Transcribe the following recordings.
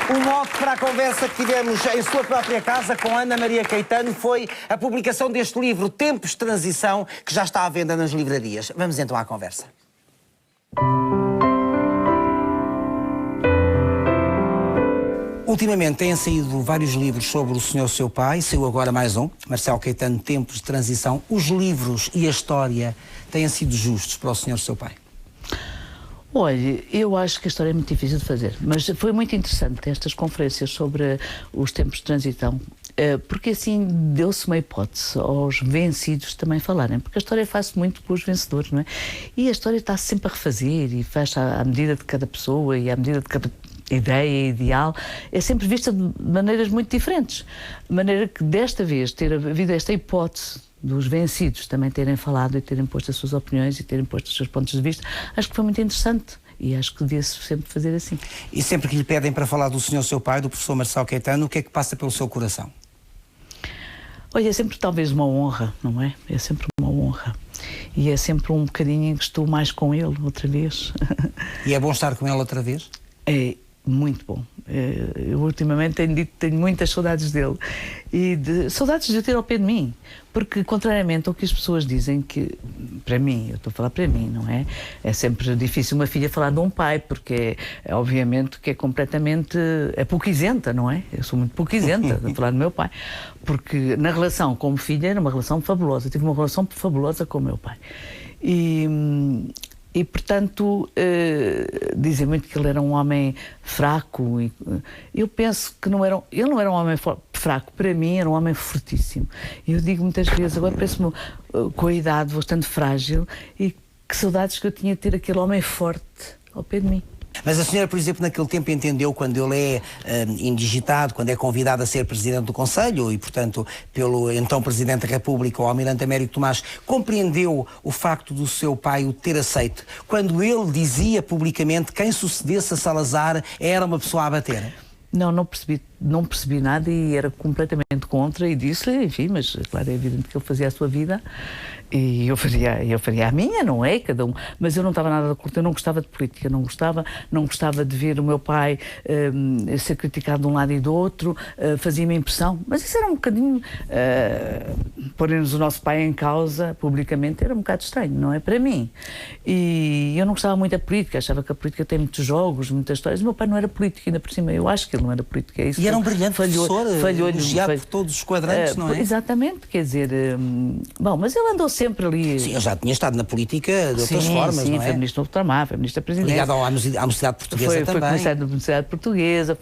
O mote para a conversa que tivemos em sua própria casa com Ana Maria Caetano foi a publicação deste livro, Tempos de Transição, que já está à venda nas livrarias. Vamos então à conversa. Ultimamente têm saído vários livros sobre o senhor seu pai, saiu agora mais um, Marcelo Caetano, Tempos de Transição. Os livros e a história têm sido justos para o senhor seu pai? Olha, eu acho que a história é muito difícil de fazer, mas foi muito interessante estas conferências sobre os tempos de transição, porque assim deu-se uma hipótese aos vencidos também falarem, porque a história faz-se muito pelos vencedores, não é? E a história está sempre a refazer e faz à medida de cada pessoa e à medida de cada ideia ideal, é sempre vista de maneiras muito diferentes. De maneira que desta vez ter havido esta hipótese dos vencidos também terem falado e terem posto as suas opiniões e terem posto os seus pontos de vista, acho que foi muito interessante e acho que devia-se sempre fazer assim. E sempre que lhe pedem para falar do senhor seu pai, do professor Marcelo Caetano, o que é que passa pelo seu coração? Olha, é sempre talvez uma honra, não é? É sempre uma honra. E é sempre um bocadinho em que estou mais com ele outra vez. E é bom estar com ele outra vez? É muito bom. Eu ultimamente tenho dito que tenho muitas saudades dele e saudades de o ter ao pé de mim, porque contrariamente ao que as pessoas dizem, que para mim, eu estou a falar para mim, não é? É sempre difícil uma filha falar de um pai, porque obviamente que é completamente, é pouco isenta, não é? Eu sou muito pouco isenta de falar do meu pai, porque na relação como filha era uma relação fabulosa, eu tive uma relação fabulosa com o meu pai. E portanto, dizem muito que ele era um homem fraco. E, eu penso que ele não era um homem fraco, para mim era um homem fortíssimo. E eu digo muitas vezes, agora parece-me com a idade bastante frágil, e que saudades que eu tinha de ter aquele homem forte ao pé de mim. Mas a senhora, por exemplo, naquele tempo entendeu, quando ele é indigitado, quando é convidado a ser Presidente do Conselho e, portanto, pelo então Presidente da República, o Almirante Américo Tomás, compreendeu o facto do seu pai o ter aceito, quando ele dizia publicamente que quem sucedesse a Salazar era uma pessoa a abater? Não percebi nada e era completamente contra e disse-lhe, enfim, mas claro, é evidente que ele fazia a sua vida e eu faria a minha, não é? Cada um. Mas eu não estava nada de acordo, eu não gostava de política, não gostava de ver o meu pai ser criticado de um lado e do outro, fazia-me impressão, mas isso era um bocadinho, porem-nos o nosso pai em causa publicamente, era um bocado estranho, não é? Para mim. E eu não gostava muito da política, achava que a política tem muitos jogos, muitas histórias. O meu pai não era político, ainda por cima, eu acho que ele não era político, é isso. E era um brilhante professor, elogiado por todos os quadrantes, não é? Exatamente, quer dizer, bom, mas ele andou sempre ali. Sim, ele já tinha estado na política de outras formas, não é? Sim, foi ministro do Ultramar, foi ministro da Presidência. Ligado à Universidade Portuguesa também. Foi comissário da Universidade Portuguesa,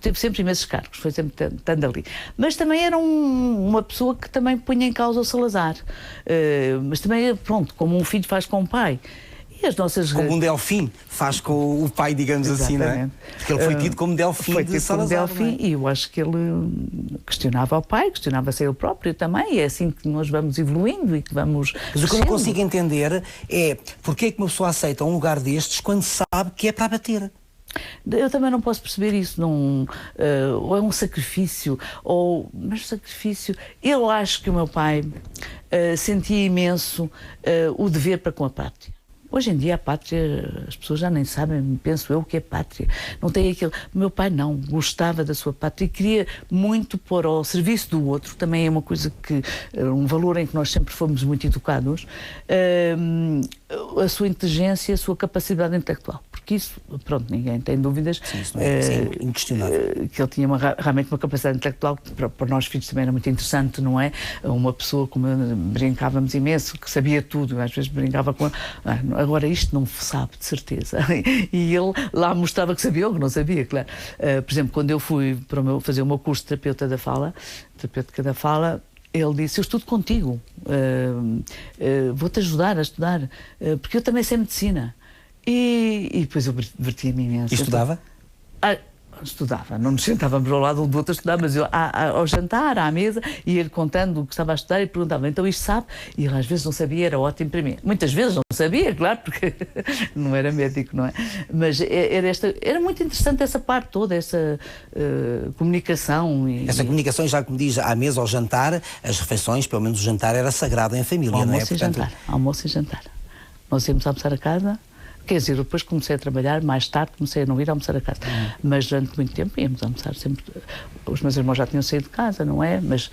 teve sempre imensos cargos, foi sempre estando ali. Mas também era uma pessoa que também punha em causa o Salazar. Mas também, pronto, como um filho faz com o pai. As nossas... Como um Delfim faz com o pai, digamos assim, não é? Porque ele foi tido como Delfim de Salazar. Foi tido como Delfim, e eu acho que ele questionava o pai, questionava-se ele próprio também, e é assim que nós vamos evoluindo e que vamos... Mas o que eu não consigo entender é porque é que uma pessoa aceita um lugar destes quando sabe que é para abater? Eu também não posso perceber isso, ou é um sacrifício, mas sacrifício... Eu acho que o meu pai sentia imenso o dever para com a pátria. Hoje em dia a pátria, as pessoas já nem sabem, penso eu, o que é pátria. Não tem aquele... O meu pai não, gostava da sua pátria e queria muito pôr ao serviço do outro, também é uma coisa que, um valor em que nós sempre fomos muito educados, a sua inteligência, a sua capacidade intelectual. Porque isso, pronto, ninguém tem dúvidas. Sim, isso é inquestionável. Que ele tinha realmente uma capacidade intelectual que para nós filhos também era muito interessante, não é? Uma pessoa como brincávamos imenso, que sabia tudo, às vezes brincava com... Agora isto não sabe, de certeza. E ele lá mostrava que sabia ou que não sabia, claro. Por exemplo, quando eu fui fazer o meu curso de terapêutica da fala, ele disse, eu estudo contigo, vou-te ajudar a estudar, porque eu também sei medicina. E depois eu divertia-me imenso. E estudava? Estudava, não nos sentávamos ao lado um do outro a estudar, mas eu ao jantar, à mesa, ia ele contando o que estava a estudar e perguntava, então isto sabe? E ele às vezes não sabia, era ótimo para mim. Muitas vezes não sabia, claro, porque não era médico, não é? Mas era muito interessante essa parte toda, essa comunicação. Essa comunicação, já como diz, à mesa, ao jantar, as refeições, pelo menos o jantar era sagrado em família, não é? Almoço e jantar. Nós íamos almoçar a casa, Quer dizer, depois comecei a trabalhar, mais tarde comecei a não ir almoçar a casa. Mas durante muito tempo íamos almoçar sempre. Os meus irmãos já tinham saído de casa, não é? Mas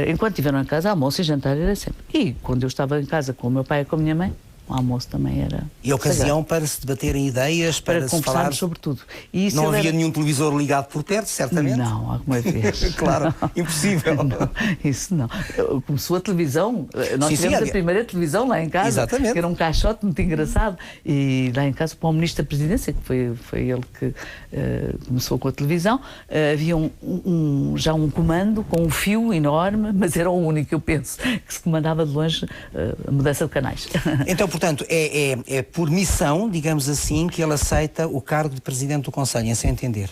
enquanto estiveram em casa, almoço e jantar era sempre. E quando eu estava em casa com o meu pai e com a minha mãe, o almoço também era... E ocasião para se debaterem ideias, para se falar sobre tudo. E isso não havia nenhum televisor ligado por perto, certamente? Não, alguma vez. Claro, não. Impossível. Não, isso não. Começou a televisão, nós tivemos a primeira televisão lá em casa. Exatamente. Que era um caixote muito engraçado. E lá em casa, para o Ministro da Presidência, que foi ele que começou com a televisão, havia já um comando com um fio enorme, mas era o único, eu penso, que se comandava de longe a mudança de canais. Então, portanto, é por missão, digamos assim, que ele aceita o cargo de Presidente do Conselho, em seu entender?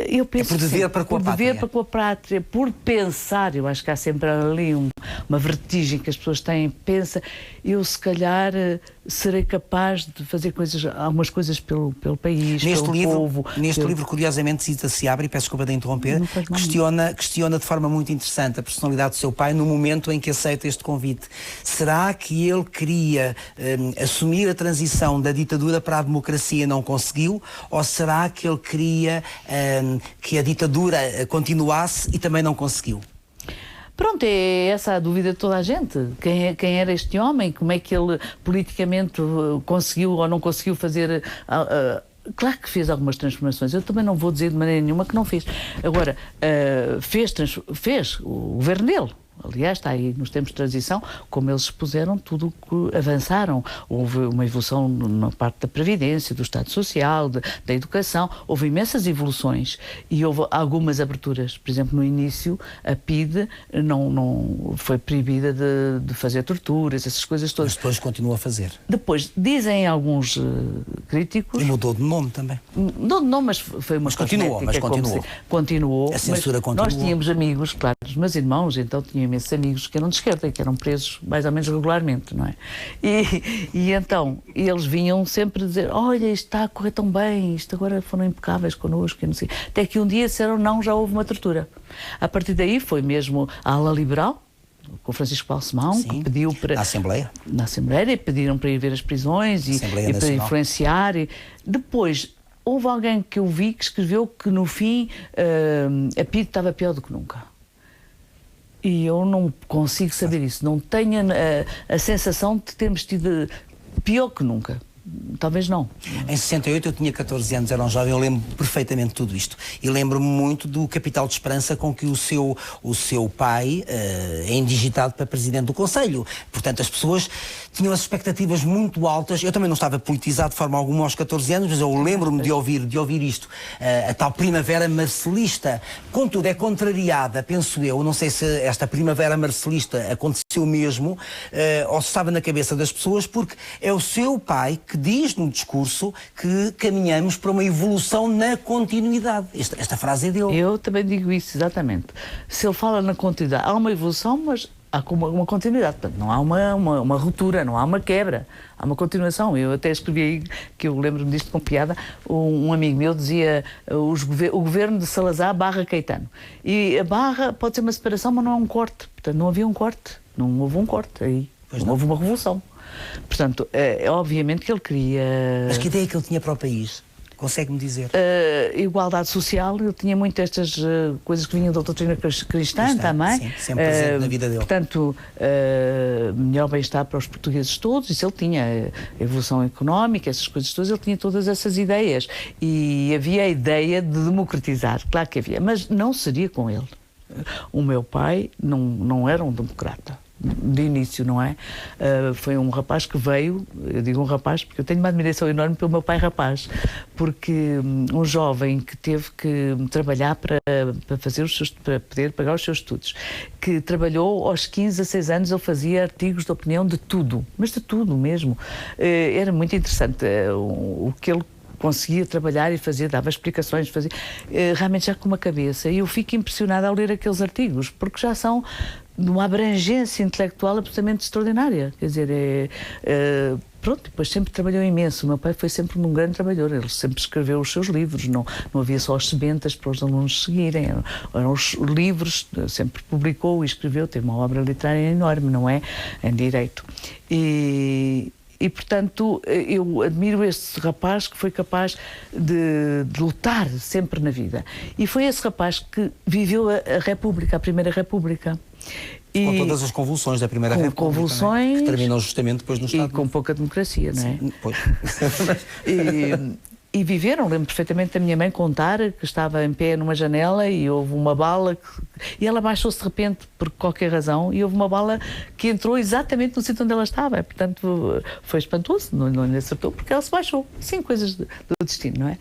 Eu penso por dever para com a pátria. Por dever para com a pátria, por pensar, eu acho que há sempre ali uma vertigem que as pessoas têm, pensa, eu se calhar serei capaz de fazer algumas coisas pelo país, pelo povo. Neste livro, curiosamente, Zita Seabra, e peço desculpa de interromper, questiona de forma muito interessante a personalidade do seu pai no momento em que aceita este convite. Será que ele queria assumir a transição da ditadura para a democracia e não conseguiu? Ou será que ele queria que a ditadura continuasse e também não conseguiu? Pronto, é essa a dúvida de toda a gente. Quem era este homem? Como é que ele politicamente conseguiu ou não conseguiu fazer... Claro que fez algumas transformações. Eu também não vou dizer de maneira nenhuma que não fez. Agora, fez o governo dele. Aliás, está aí nos tempos de transição, como eles expuseram tudo o que avançaram. Houve uma evolução na parte da Previdência, do Estado Social, da Educação. Houve imensas evoluções e houve algumas aberturas. Por exemplo, no início, a PIDE não foi proibida de fazer torturas, essas coisas todas. Mas depois continua a fazer. Depois, dizem alguns críticos... E mudou de nome também. Mudou de nome, mas foi uma continuou. A censura continuou. Nós tínhamos amigos, claro, os meus irmãos, então tinham imensos amigos que eram de esquerda e que eram presos mais ou menos regularmente, não é? E então, eles vinham sempre dizer, olha, isto está a correr tão bem, isto agora foram impecáveis connosco, e não sei. Até que um dia disseram, não, já houve uma tortura. A partir daí foi mesmo a ala liberal, com Francisco Balsemão, que pediu para... Na Assembleia, pediram para ir ver as prisões e para influenciar. Depois, houve alguém que eu vi que escreveu que no fim a PIDE estava pior do que nunca. E eu não consigo saber isso. Não tenho a sensação de termos tido pior que nunca. Talvez não. Em 68 eu tinha 14 anos, era um jovem, eu lembro perfeitamente de tudo isto. E lembro-me muito do capital de esperança com que o seu pai é indigitado para Presidente do Conselho. Portanto, as pessoas tinham as expectativas muito altas. Eu também não estava politizado de forma alguma aos 14 anos, mas eu lembro-me de ouvir isto. A tal primavera marcelista. Contudo, é contrariada, penso eu, não sei se esta primavera marcelista aconteceu mesmo, ou se estava na cabeça das pessoas, porque é o seu pai que diz no discurso que caminhamos para uma evolução na continuidade. Esta frase é dele. Eu também digo isso, exatamente. Se ele fala na continuidade, há uma evolução, mas há uma continuidade. Portanto, não há uma ruptura, não há uma quebra, há uma continuação. Eu até escrevi aí, que eu lembro-me disto com piada, um amigo meu dizia o governo de Salazar barra Caetano. E a barra pode ser uma separação, mas não é um corte. Portanto, não havia um corte. Não houve um corte aí. Não houve uma revolução. Portanto, obviamente que ele queria... Mas que ideia que ele tinha para o país? Consegue-me dizer? Igualdade social, ele tinha muito estas coisas que vinham da doutrina cristã também. Sim, sempre presente na vida dele. Portanto, melhor bem-estar para os portugueses todos, isso ele tinha. A evolução económica, essas coisas todas, ele tinha todas essas ideias. E havia a ideia de democratizar, claro que havia, mas não seria com ele. O meu pai não era um democrata. De início, não é? Foi um rapaz que veio, eu digo um rapaz porque eu tenho uma admiração enorme pelo meu pai rapaz, porque um jovem que teve que trabalhar para poder pagar os seus estudos, que trabalhou aos 15 a 6 anos, ele fazia artigos de opinião de tudo, mas de tudo mesmo. Era muito interessante o que ele conseguia trabalhar e fazer, dava explicações, fazia realmente já com uma cabeça. E eu fico impressionada ao ler aqueles artigos, porque já são de uma abrangência intelectual absolutamente extraordinária. Quer dizer, pronto, depois sempre trabalhou imenso. O meu pai foi sempre um grande trabalhador. Ele sempre escreveu os seus livros. Não havia só as sementas para os alunos seguirem. Eram os livros, sempre publicou e escreveu. Teve uma obra literária enorme, não é? Em direito. E, portanto, eu admiro este rapaz que foi capaz de lutar sempre na vida. E foi esse rapaz que viveu a República, a Primeira República. Com todas as convulsões da Primeira República, convulsões, que terminam justamente depois no Estado. E com pouca democracia, não é? Sim, pois. E viveram, lembro perfeitamente da minha mãe contar que estava em pé numa janela e houve uma bala e ela baixou-se de repente por qualquer razão e houve uma bala que entrou exatamente no sítio onde ela estava. Portanto, foi espantoso, não lhe acertou porque ela se baixou. Sim, coisas do destino, não é?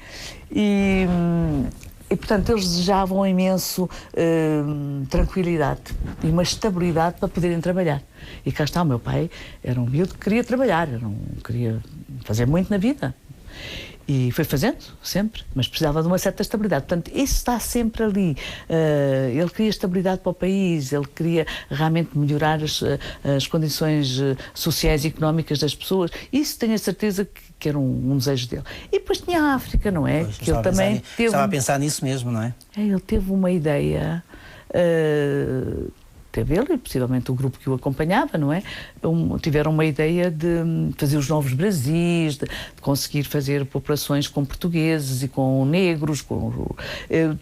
E, portanto, eles desejavam imenso tranquilidade e uma estabilidade para poderem trabalhar. E cá está, o meu pai era um miúdo que queria trabalhar, não queria fazer muito na vida. E foi fazendo, sempre, mas precisava de uma certa estabilidade. Portanto, isso está sempre ali. Ele queria estabilidade para o país, ele queria realmente melhorar as condições sociais e económicas das pessoas. Isso tenho a certeza que era um desejo dele. E depois tinha a África, não é? Pois, que ele também teve... Estava a pensar nisso mesmo, não é? Ele teve uma ideia... Teve ele e possivelmente o grupo que o acompanhava, não é? Tiveram uma ideia de fazer os novos Brasis, de conseguir fazer populações com portugueses e com negros,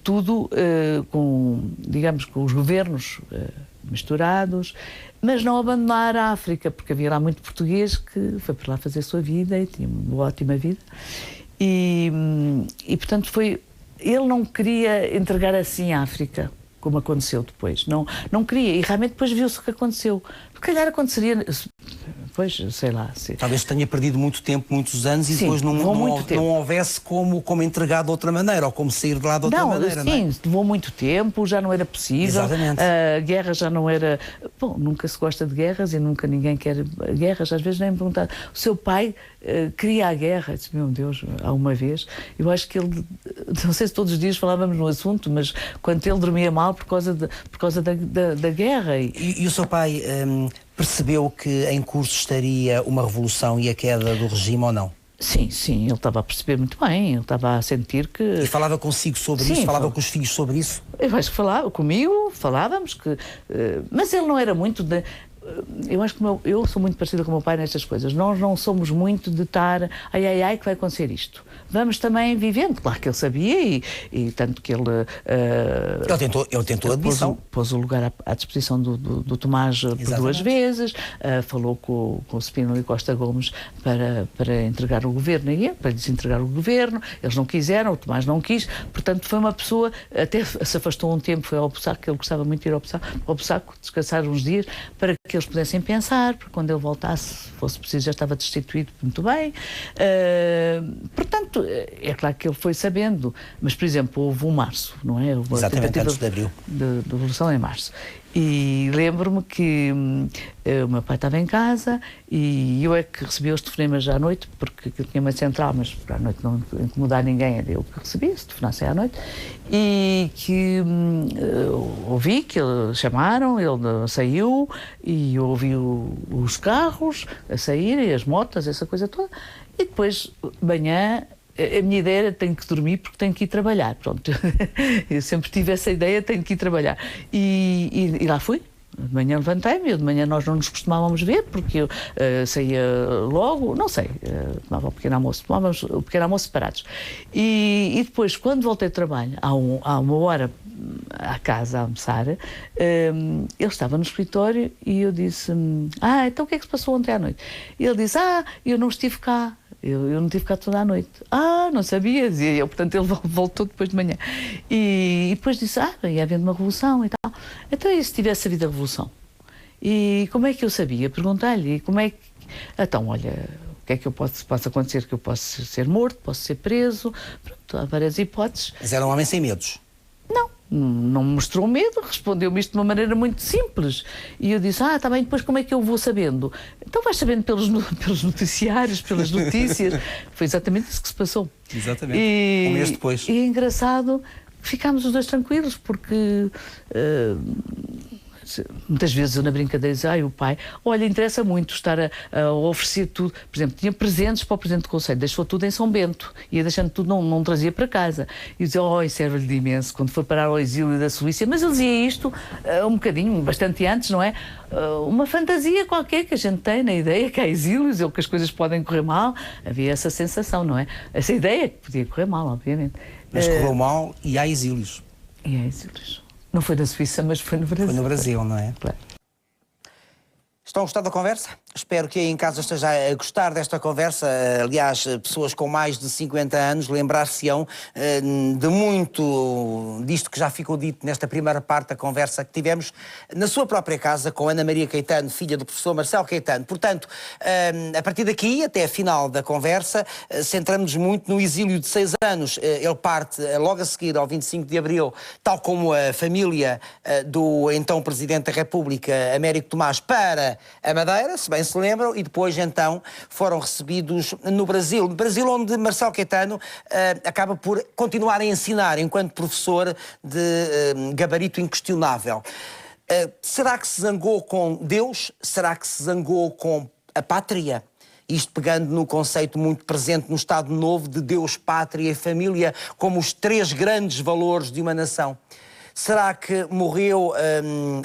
tudo digamos, com os governos misturados, mas não abandonar a África, porque havia lá muito português que foi para lá fazer a sua vida e tinha uma ótima vida. E portanto, ele não queria entregar assim a África, como aconteceu depois. Não queria. E realmente depois viu-se o que aconteceu. Se calhar aconteceria... Pois, sei lá. Talvez tenha perdido muito tempo, muitos anos, e sim, depois não houvesse como entregar de outra maneira, ou como sair de lá de outra maneira. Sim, não é? levou muito tempo, já não era possível. Exatamente. A guerra já não era... Bom, nunca se gosta de guerras e nunca ninguém quer guerras. Às vezes nem me perguntar. O seu pai queria a guerra. Eu disse, meu Deus, há uma vez. Eu acho que ele... Não sei se todos os dias falávamos no assunto, mas quando ele dormia mal por causa da guerra. E o seu pai... percebeu que em curso estaria uma revolução e a queda do regime ou não? Sim, ele estava a perceber muito bem, ele estava a sentir que... E falava consigo sobre isso? Falava com os filhos sobre isso? Eu acho que falava comigo, falávamos, mas ele não era muito de... Eu acho que eu sou muito parecida com o meu pai nestas coisas. Nós não somos muito de estar ai, que vai acontecer isto. Vamos também vivendo. Claro que ele sabia e tanto que ele... Ele tentou a admissão. Pôs o lugar à disposição do Tomás por duas vezes, falou com o Spínola e Costa Gomes para entregar o governo, para desentregar o governo. Eles não quiseram, o Tomás não quis. Portanto, foi uma pessoa... Até se afastou um tempo, foi ao Bussaco, que ele gostava muito de ir ao Bussaco, descansar uns dias, para que eles pudessem pensar, porque quando ele voltasse, se fosse preciso, já estava destituído muito bem. Portanto, é claro que ele foi sabendo, mas, por exemplo, houve um março, não é? Houve exatamente, antes de abril. De Revolução em março. E lembro-me que o meu pai estava em casa e eu é que recebia os telefonemas já à noite, porque eu tinha uma central, mas para a noite não incomodar ninguém, era eu que recebia, se telefonassem à noite, e que ouvi que chamaram, ele saiu e eu ouvi os carros a saírem, as motas, essa coisa toda, e depois, de manhã, a minha ideia era tenho que dormir porque tenho que ir trabalhar. Pronto, eu sempre tive essa ideia, tenho que ir trabalhar. E lá fui. De manhã levantei-me, de manhã nós não nos costumávamos ver, porque eu saía logo, não sei, tomava o pequeno almoço, tomávamos o pequeno almoço separados. E depois, quando voltei de trabalho, há uma hora à casa a almoçar, ele estava no escritório e eu disse, então o que é que se passou ontem à noite? E ele disse, eu não estive cá. Eu não estive cá toda a noite. Não sabia, dizia eu. Portanto, ele voltou depois de manhã. E depois disse, ia havendo uma revolução e tal. Então, e se tivesse havido a revolução? E como é que eu sabia? Perguntei-lhe, como é que... Então, olha, o que é que posso acontecer? Que eu posso ser morto, posso ser preso. Pronto, há várias hipóteses. Mas era um homem sem medos? Não me mostrou medo, respondeu-me isto de uma maneira muito simples. E eu disse, está bem, depois como é que eu vou sabendo? Então vais sabendo pelos noticiários, pelas notícias. Foi exatamente isso que se passou. Exatamente, um mês depois. E é engraçado, ficámos os dois tranquilos, porque muitas vezes eu na brincadeira dizia, o pai, olha, interessa muito estar a oferecer tudo. Por exemplo, tinha presentes para o Presidente do Conselho, deixou tudo em São Bento, ia deixando tudo, não trazia para casa. E eu dizia, isso serve-lhe de imenso, quando for parar ao exílio da Suíça. Mas ele dizia isto um bocadinho, bastante antes, não é? Uma fantasia qualquer que a gente tem na ideia que há exílios ou que as coisas podem correr mal. Havia essa sensação, não é? Essa ideia que podia correr mal, obviamente. Mas correu mal e há exílios. E há exílios. Não foi da Suíça, mas foi no Brasil. Foi no Brasil, não é? Claro. Estão a gostar da conversa? Espero que aí em casa esteja a gostar desta conversa. Aliás, pessoas com mais de 50 anos lembrar-se-ão de muito disto que já ficou dito nesta primeira parte da conversa que tivemos na sua própria casa com Ana Maria Caetano, filha do professor Marcelo Caetano. Portanto, a partir daqui até a final da conversa, centramos-nos muito no exílio de 6 anos. Ele parte logo a seguir ao 25 de Abril, tal como a família do então Presidente da República, Américo Tomás, para a Madeira, se bem se lembram, e depois então foram recebidos no Brasil. No Brasil, onde Marcelo Caetano acaba por continuar a ensinar enquanto professor de gabarito inquestionável. Será que se zangou com Deus? Será que se zangou com a pátria? Isto pegando no conceito muito presente no Estado Novo de Deus, pátria e família como os 3 grandes valores de uma nação. Será que morreu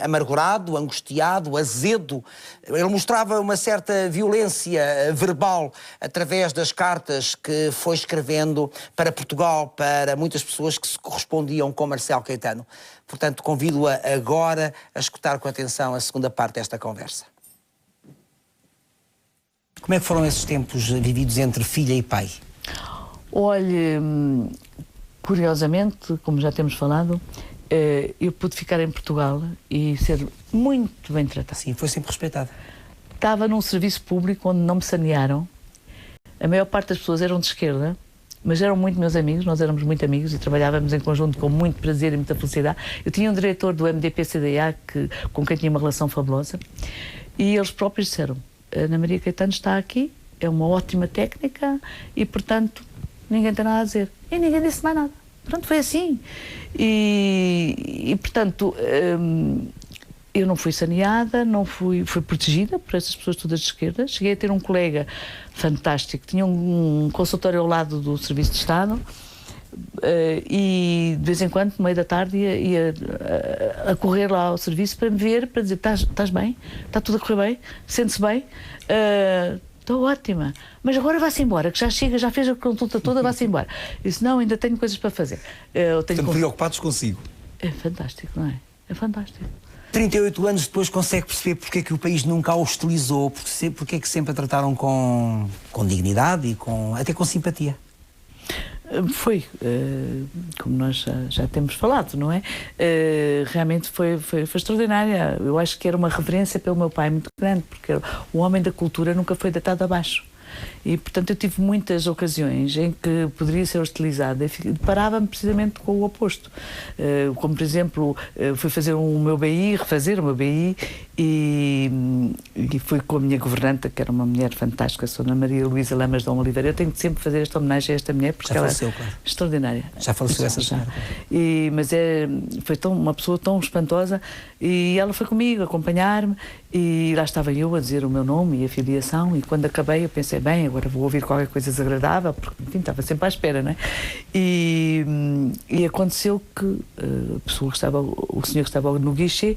amargurado, angustiado, azedo? Ele mostrava uma certa violência verbal através das cartas que foi escrevendo para Portugal, para muitas pessoas que se correspondiam com Marcelo Caetano. Portanto, convido-a agora a escutar com atenção a segunda parte desta conversa. Como é que foram esses tempos vividos entre filha e pai? Olhe, curiosamente, como já temos falado, eu pude ficar em Portugal e ser muito bem tratada. Sim, foi sempre respeitada. Estava num serviço público onde não me sanearam. A maior parte das pessoas eram de esquerda, mas eram muito meus amigos, nós éramos muito amigos e trabalhávamos em conjunto com muito prazer e muita felicidade. Eu tinha um diretor do MDP-CDA com quem tinha uma relação fabulosa e eles próprios disseram, Ana Maria Caetano está aqui, é uma ótima técnica e, portanto, ninguém tem nada a dizer. E ninguém disse mais nada. Pronto, foi assim. E portanto, eu não fui saneada, fui protegida por essas pessoas todas de esquerda. Cheguei a ter um colega fantástico, tinha um consultório ao lado do Serviço de Estado e de vez em quando, no meio da tarde, ia a correr lá ao serviço para me ver, para dizer, estás bem? Está tudo a correr bem? Sente-se bem? Estou ótima, mas agora vá-se embora, que já chega, já fez a consulta toda, vá-se embora. Eu disse, não, ainda tenho coisas para fazer. Estão preocupados consigo. É fantástico, não é? É fantástico. 38 anos depois consegue perceber porque é que o país nunca a hostilizou, porque é que sempre a trataram com dignidade e até com simpatia? Foi, como nós já temos falado, não é? Realmente foi extraordinária. Eu acho que era uma reverência pelo meu pai muito grande, porque o homem da cultura nunca foi deitado abaixo. E, portanto, eu tive muitas ocasiões em que poderia ser hostilizada e deparava-me precisamente com o oposto. Como, por exemplo, fui fazer refazer o meu BI e fui com a minha governanta, que era uma mulher fantástica, a Sra. Maria Luísa Lamas Dom Oliveira. Eu tenho que sempre fazer esta homenagem a esta mulher, porque ela é extraordinária. Já faleceu essa senhora. Mas foi uma pessoa tão espantosa e ela foi comigo acompanhar-me e lá estava eu a dizer o meu nome e a filiação e quando acabei eu pensei, bem, agora vou ouvir qualquer coisa desagradável, porque enfim, estava sempre à espera, não é? E aconteceu que o senhor que estava no guichê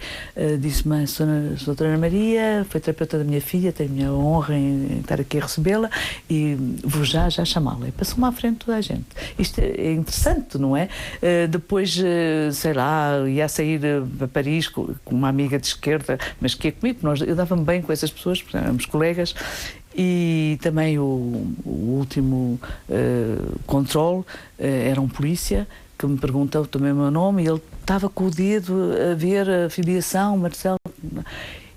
disse-me, a Sra. Ana Maria foi terapeuta da minha filha, tenho a minha honra em estar aqui a recebê-la e vou já chamá-la. E passou-me à frente toda a gente. Isto é interessante, não é? Depois, sei lá, ia a sair para Paris com uma amiga de esquerda, mas que ia comigo, eu dava-me bem com essas pessoas, porque éramos colegas. E também o último controle era um polícia que me perguntou também o meu nome e ele estava com o dedo a ver a filiação, Marcelo.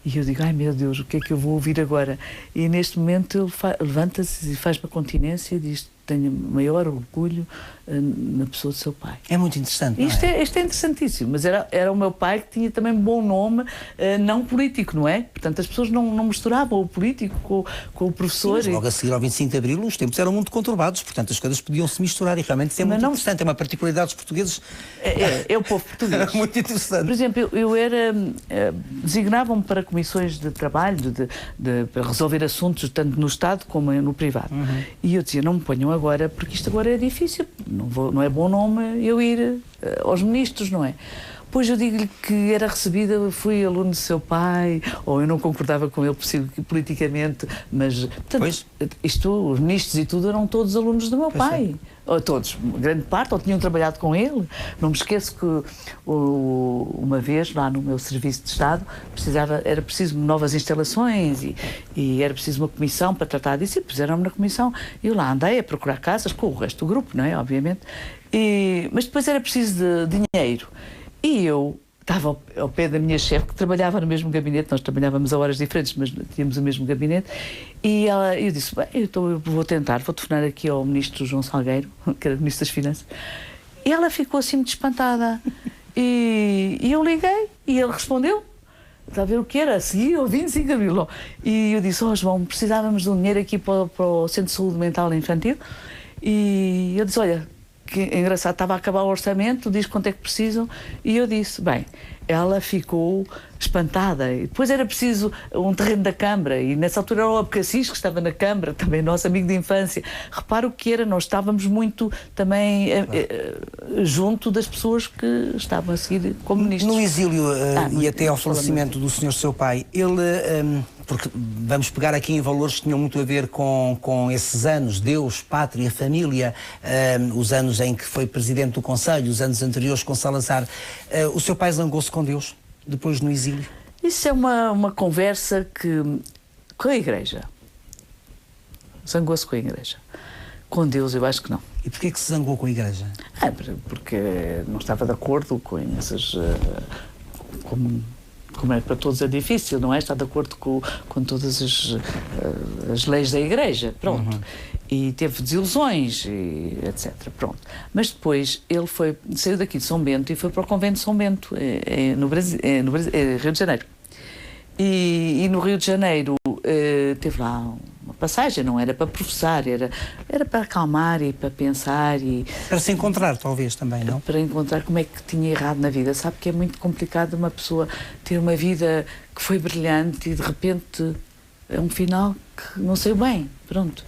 E eu digo, ai meu Deus, o que é que eu vou ouvir agora? E neste momento ele levanta-se e faz-me a continência e diz, tenho maior orgulho na pessoa do seu pai. É muito interessante, Isto é interessantíssimo, mas era o meu pai que tinha também bom nome, não político, não é? Portanto, as pessoas não misturavam o político com o professor. Sim, logo a seguir ao 25 de Abril, os tempos eram muito conturbados, portanto, as coisas podiam se misturar e realmente isso é muito interessante, é uma particularidade dos portugueses. É o povo português. Muito interessante. Por exemplo, designavam-me para comissões de trabalho, para resolver assuntos, tanto no Estado como no privado. E eu dizia, não me ponham agora, porque isto agora é difícil, não é bom nome eu ir aos ministros, não é? Pois eu digo-lhe que era recebida, fui aluno do seu pai, ou eu não concordava com ele politicamente, mas, portanto, os ministros e tudo eram todos alunos do meu pai. Ou todos, grande parte, ou tinham trabalhado com ele. Não me esqueço que uma vez, lá no meu serviço de Estado, era preciso novas instalações e era preciso uma comissão para tratar disso, e puseram-me na comissão. Eu lá andei a procurar casas com o resto do grupo, não é? Obviamente. Mas depois era preciso de dinheiro. E eu estava ao pé da minha chefe, que trabalhava no mesmo gabinete, nós trabalhávamos a horas diferentes, mas tínhamos o mesmo gabinete, e eu disse, bem, eu vou telefonar aqui ao ministro João Salgueiro, que era ministro das Finanças, e ela ficou assim muito espantada, e eu liguei, e ele respondeu, está a ver o que era, a seguir ao 25 de Abril, e eu disse, João, precisávamos de um dinheiro aqui para o Centro de Saúde Mental Infantil, e eu disse, olha, que engraçado, estava a acabar o orçamento, diz quanto é que precisam, e eu disse, bem, ela ficou espantada, e depois era preciso um terreno da Câmara, e nessa altura era o Abcacis que estava na Câmara, também nosso amigo de infância. Repara o que era, nós estávamos muito também junto das pessoas que estavam a seguir como ministros. No exílio e até ao falecimento do senhor seu pai, ele, porque vamos pegar aqui em valores que tinham muito a ver com esses anos, Deus, pátria, família, os anos em que foi presidente do Conselho, os anos anteriores com Salazar, o seu pai zangou-se com Deus? Depois no exílio? Isso é uma conversa com a Igreja. Zangou-se com a Igreja. Com Deus, eu acho que não. E porquê que se zangou com a Igreja? Porque não estava de acordo com essas... Como é para todos é difícil, não é? Está de acordo com todas as leis da Igreja. Pronto. E teve desilusões, e etc. Pronto. Mas depois ele saiu daqui de São Bento e foi para o convento de São Bento, no Rio de Janeiro. E no Rio de Janeiro teve lá uma passagem, não era para professar, era para acalmar e para pensar. Para se encontrar, talvez, também, não? Para encontrar como é que tinha errado na vida. Sabe que é muito complicado uma pessoa ter uma vida que foi brilhante e de repente é um final que não saiu bem, pronto.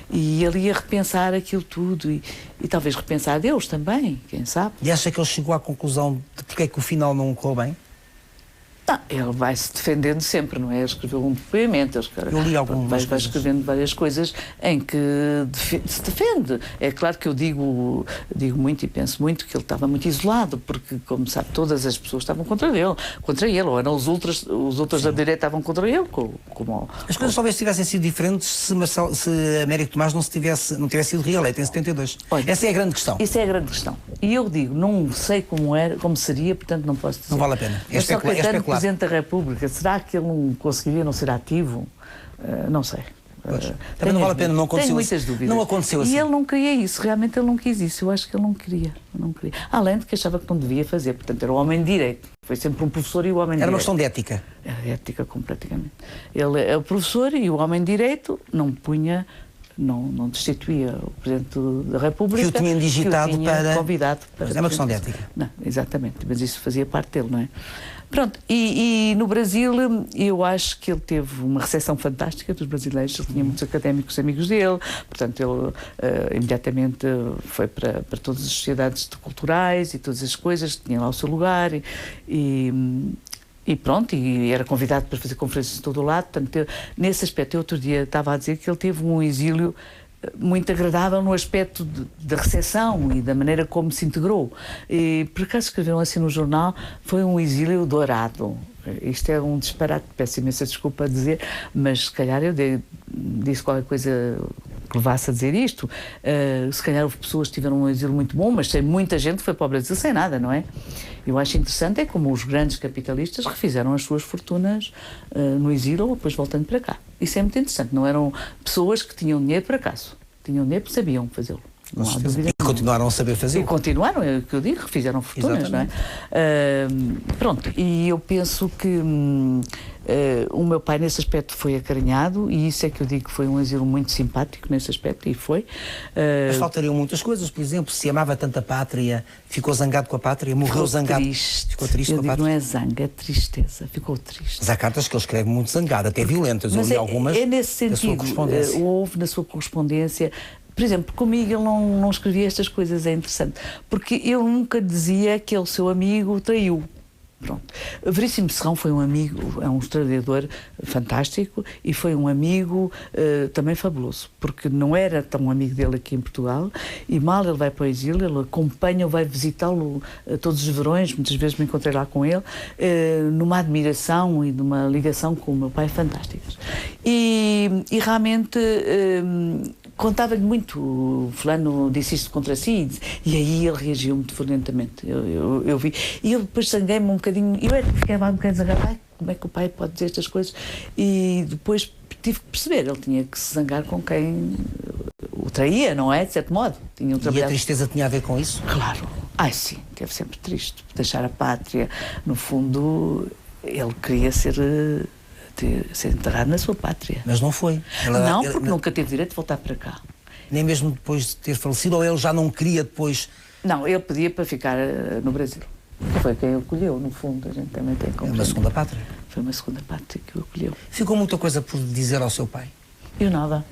E ele ia repensar aquilo tudo e talvez repensar a Deus também, quem sabe. E acha que ele chegou à conclusão de porque é que o final não correu bem? Não, ele vai se defendendo sempre, não é? Ele escreveu um depoimento, eu li algumas vai escrevendo várias coisas em que se defende. É claro que eu digo muito e penso muito que ele estava muito isolado, porque, como sabe, todas as pessoas estavam contra ele, ou eram os ultras da direita estavam contra ele. As coisas talvez tivessem sido diferentes se Américo Tomás não tivesse sido reeleito em 72. Olha, essa é a grande questão. Essa é a grande questão. E eu digo, não sei como seria, portanto não posso dizer. Não vale a pena. É especular. Presidente da República, será que ele não conseguiria não ser ativo? Não sei. Também não vale a pena, não aconteceu. Tenho muitas dúvidas. Não aconteceu assim. E ele não queria isso, realmente ele não quis isso. Eu acho que ele não queria. Além de que achava que não devia fazer. Portanto, era o homem de direito. Foi sempre um professor e o homem de direito. Era uma questão de ética. Era ética, completamente. Ele é o professor e o homem de direito não destituía o Presidente da República. Que o tinha digitado convidado para... É uma questão de ética. Não, exatamente, mas isso fazia parte dele, não é? Pronto, e no Brasil eu acho que ele teve uma recepção fantástica dos brasileiros, ele tinha muitos académicos amigos dele, portanto ele imediatamente foi para todas as sociedades culturais e todas as coisas, tinha lá o seu lugar e pronto, e era convidado para fazer conferências de todo o lado, portanto nesse aspecto eu outro dia estava a dizer que ele teve um exílio muito agradável no aspecto da recepção e da maneira como se integrou. E por acaso escreveram assim no jornal, foi um exílio dourado. Isto é um disparate, peço imensa desculpa a dizer, mas se calhar eu disse qualquer coisa que levasse a dizer isto. Se calhar houve pessoas que tiveram um exílio muito bom, mas tem muita gente que foi para o Brasil sem nada, não é? Eu acho interessante é como os grandes capitalistas refizeram as suas fortunas no exílio ou depois voltando para cá. Isso é muito interessante, não eram pessoas que tinham dinheiro por acaso. Tinham dinheiro porque sabiam fazê-lo. Não há dúvida. continuaram a saber fazer. E continuaram, é o que eu digo, fizeram fortunas, não é? Pronto, e eu penso que o meu pai nesse aspecto foi acarinhado, e isso é que eu digo que foi um asilo muito simpático nesse aspecto, e foi. Mas faltariam muitas coisas, por exemplo, se amava tanto a pátria, ficou zangado com a pátria, morreu Ficou zangado. Triste. Ficou triste eu com a digo, pátria. não é zanga, é tristeza, ficou triste. Mas há cartas que ele escreve muito zangado, até violentas. Mas eu li algumas é nesse da sua sentido, correspondência. houve na sua correspondência. Por exemplo, comigo ele não escrevia estas coisas, é interessante, porque ele nunca dizia que o seu amigo o traiu. Pronto. Veríssimo Serrão foi um amigo, é um historiador fantástico, e foi um amigo também fabuloso, porque não era tão amigo dele aqui em Portugal, e mal ele vai para o exílio, ele acompanha-o, vai visitá-lo todos os verões, muitas vezes me encontrei lá com ele, numa admiração e numa ligação com o meu pai fantásticas. E realmente contava-lhe muito, o fulano disse isto contra si, e aí ele reagiu muito violentamente, eu vi, e eu depois zanguei-me um bocadinho, eu ficava um bocadinho zangado, como é que o pai pode dizer estas coisas, e depois tive que perceber, ele tinha que se zangar com quem o traía, não é? De certo modo. E a tristeza tinha a ver com isso? Claro. Ai sim, teve sempre triste, deixar a pátria, no fundo, ele queria ser enterrado na sua pátria. Mas não foi. Porque nunca teve direito de voltar para cá. Nem mesmo depois de ter falecido, ou ele já não queria depois? Não, ele pedia para ficar no Brasil. Foi quem o acolheu, no fundo, a gente também tem como. Uma segunda pátria? Foi uma segunda pátria que o acolheu. Ficou muita coisa por dizer ao seu pai? Eu nada.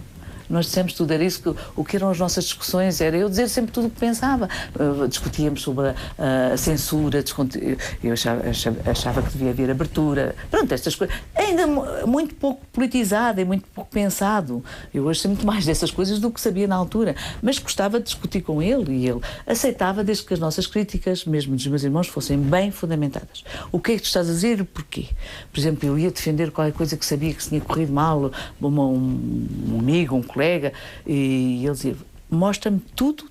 Nós dissemos tudo, era isso que o que eram as nossas discussões, era eu dizer sempre tudo o que pensava. Discutíamos sobre a censura, eu achava que devia haver abertura, pronto, estas coisas. Ainda muito pouco politizado e muito pouco pensado. Eu hoje sei muito mais dessas coisas do que sabia na altura, mas gostava de discutir com ele, e ele aceitava desde que as nossas críticas, mesmo dos meus irmãos, fossem bem fundamentadas. O que é que tu estás a dizer e porquê? Por exemplo, eu ia defender qualquer coisa que sabia que se tinha corrido mal, um amigo, um colega, e ele dizia, mostra-me tudo,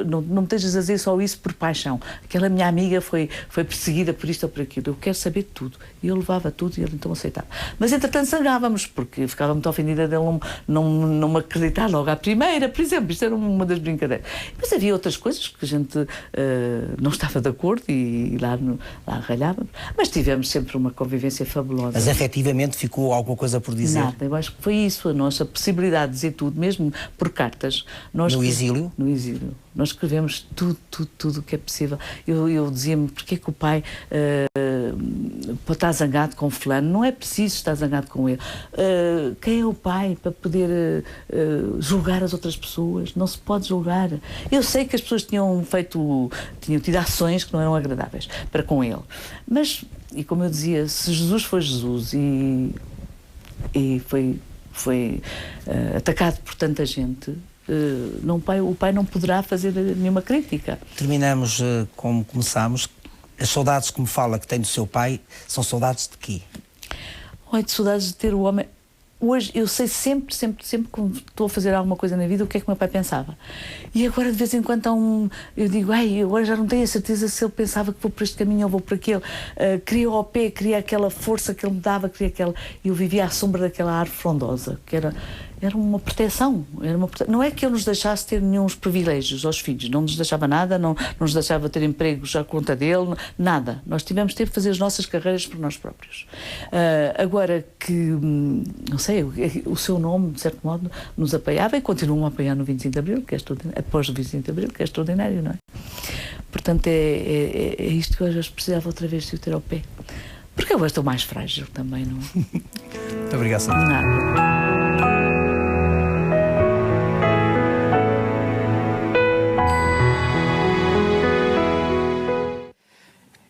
não me estejas a dizer só isso por paixão. Aquela minha amiga foi perseguida por isto ou por aquilo, eu quero saber tudo. E eu levava tudo e ele então aceitava. Mas entretanto zangávamos, porque ficava muito ofendida dele não me acreditar logo à primeira, por exemplo, isto era uma das brincadeiras. Mas havia outras coisas que a gente não estava de acordo e lá ralhávamos. Mas tivemos sempre uma convivência fabulosa. Mas efetivamente ficou alguma coisa por dizer? Nada, eu acho que foi isso, a nossa possibilidade de dizer tudo, mesmo por cartas. No exílio? No exílio. Nós escrevemos tudo o que é possível. Eu dizia-me, porque é que o pai está zangado com fulano? Não é preciso estar zangado com ele. Quem é o pai para poder julgar as outras pessoas? Não se pode julgar. Eu sei que as pessoas tinham tido ações que não eram agradáveis para com ele. Mas, e como eu dizia, se Jesus foi Jesus e foi atacado por tanta gente, o pai não poderá fazer nenhuma crítica. Terminamos como começámos. As saudades que me fala que tem do seu pai são saudades de quê? De saudades de ter o homem. Hoje eu sei sempre quando estou a fazer alguma coisa na vida o que é que o meu pai pensava. E agora de vez em quando eu digo, agora já não tenho a certeza se ele pensava que vou por este caminho ou vou por aquele. Queria o pé, queria aquela força que ele me dava, queria aquela. Eu vivia à sombra daquela árvore frondosa, que era uma proteção. Não é que ele nos deixasse ter nenhum privilégios aos filhos, não nos deixava nada, não nos deixava ter empregos à conta dele, nada. Nós tivemos de fazer as nossas carreiras por nós próprios. Agora que, não sei, o seu nome, de certo modo, nos apoiava e continuam a apoiar no 25 de Abril, que é após o 25 de Abril, que é extraordinário, não é? Portanto, é isto que eu hoje precisava outra vez de o ter ao pé. Porque eu hoje estou mais frágil também, não é? Muito obrigado, Sandra. Nada.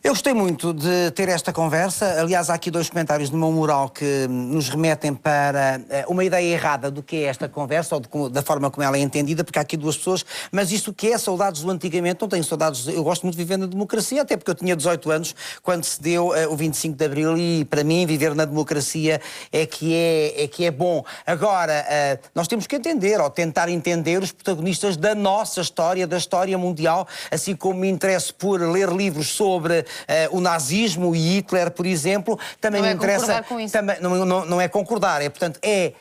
Eu gostei muito de ter esta conversa. Aliás, há aqui dois comentários no meu mural que nos remetem para uma ideia errada do que é esta conversa, ou da forma como ela é entendida, porque há aqui duas pessoas, mas isto que é saudades do antigamente, não tenho saudades, eu gosto muito de viver na democracia, até porque eu tinha 18 anos quando se deu o 25 de Abril, e para mim viver na democracia é que é bom. Agora, nós temos que entender, ou tentar entender, os protagonistas da nossa história, da história mundial, assim como me interesso por ler livros sobre o nazismo e Hitler, por exemplo, também me interessa. Concordar com isso. Também, não é concordar, portanto, é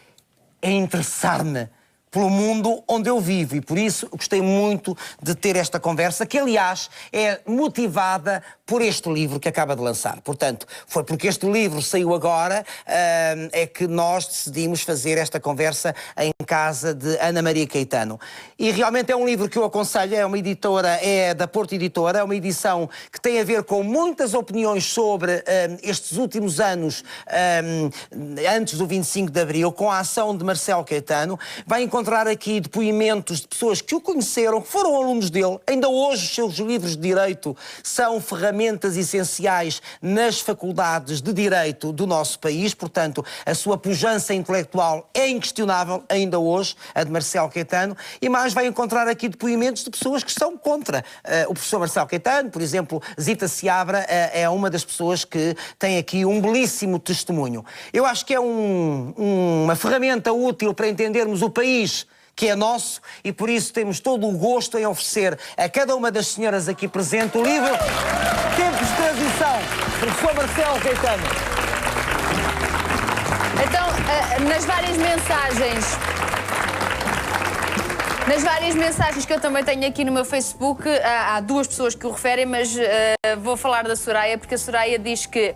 interessar-me pelo mundo onde eu vivo e por isso gostei muito de ter esta conversa, que aliás é motivada por este livro que acaba de lançar. Portanto, foi porque este livro saiu agora é que nós decidimos fazer esta conversa em casa de Ana Maria Caetano. E realmente é um livro que eu aconselho, é uma editora, é da Porto Editora, é uma edição que tem a ver com muitas opiniões sobre estes últimos anos, antes do 25 de Abril, com a ação de Marcelo Caetano. Vai encontrar aqui depoimentos de pessoas que o conheceram, que foram alunos dele. Ainda hoje os seus livros de Direito são ferramentas essenciais nas faculdades de Direito do nosso país. Portanto, a sua pujança intelectual é inquestionável ainda hoje, a de Marcelo Caetano. E mais, vai encontrar aqui depoimentos de pessoas que são contra o professor Marcelo Caetano. Por exemplo, Zita Seabra é uma das pessoas que tem aqui um belíssimo testemunho. Eu acho que é uma ferramenta útil para entendermos o país que é nosso e por isso temos todo o gosto em oferecer a cada uma das senhoras aqui presente o livro Tempos de Transição, professor Marcelo Caetano. Então, nas várias mensagens que eu também tenho aqui no meu Facebook, há duas pessoas que o referem, mas vou falar da Soraya, porque a Soraya diz que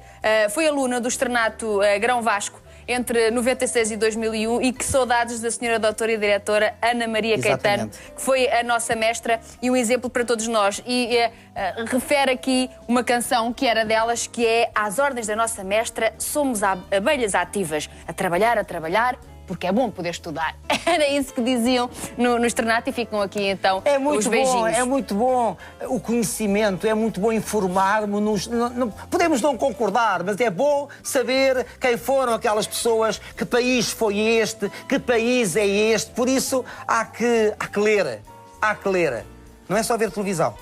foi aluna do Externato Grão Vasco entre 96 e 2001 e que saudades da senhora doutora e diretora Ana Maria Caetano, que foi a nossa mestra e um exemplo para todos nós. E refere aqui uma canção que era delas, que é Às ordens da nossa mestra, somos abelhas ativas, a trabalhar, porque é bom poder estudar. Era isso que diziam no externato e ficam aqui então os beijinhos. É muito bom o conhecimento, é muito bom informarmos-nos. Podemos não concordar, mas é bom saber quem foram aquelas pessoas, que país foi este, que país é este. Por isso há que ler. Não é só ver televisão.